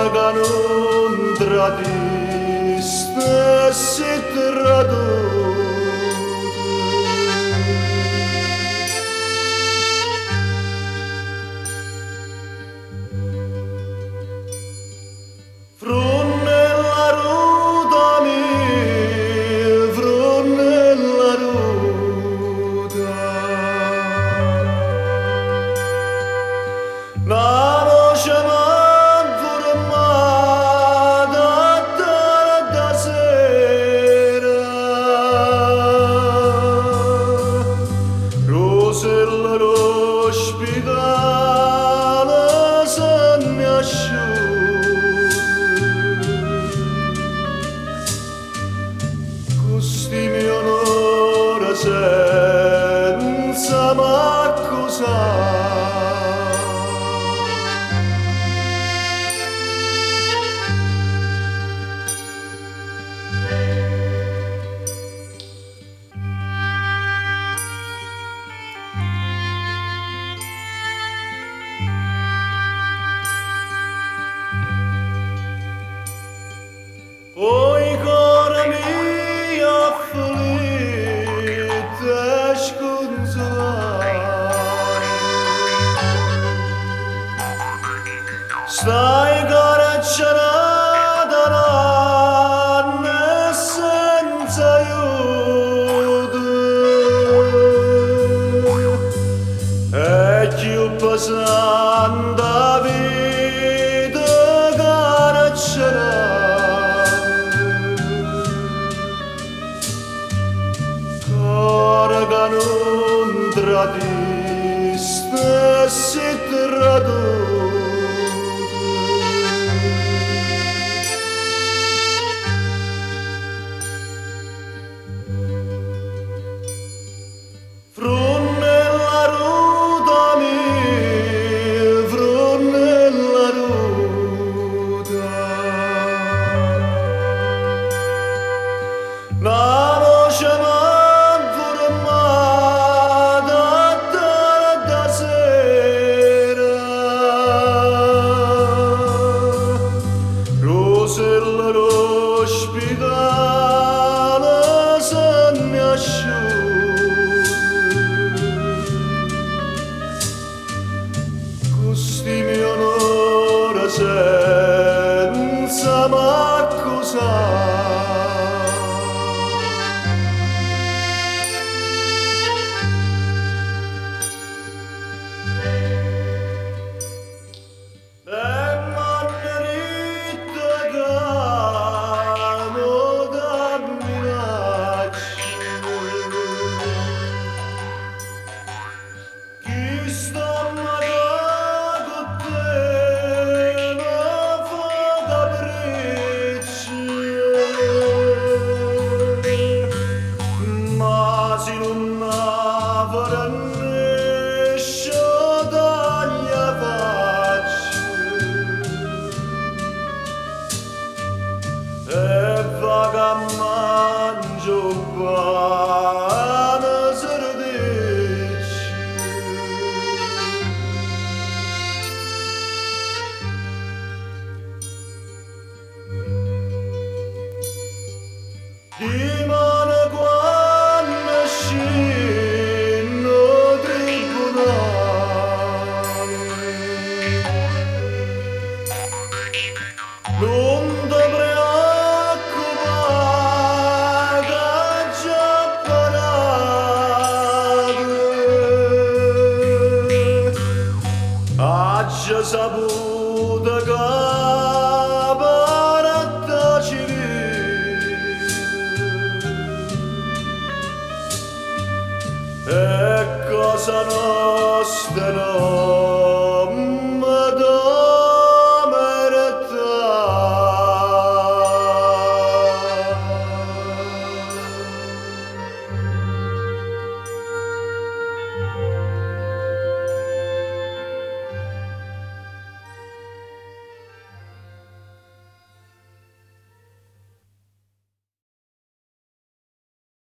che non tradiste si traduce. Frunella ruta mia, frunella ruta, la voce m'informata da sera, Rosella l'ospitale se ne asciuga. Costi mio onore senza m'accusare. Oi cora mia afflitta e sconsolata, stai caracciata nanne senza aiuto, e più pesante vita caraccerà. Che non tradiste si traduce. Frunella ruta mia, frunella ruta, la voce da sera, Rosella l'ospitale se ne asciuga. Costi mio onore senza m'accusare. Mangio pane serdicci, dimane quando scendo tribunale, non ti preoccupare, già parato, ha già saputo che parata civile e cosa nostra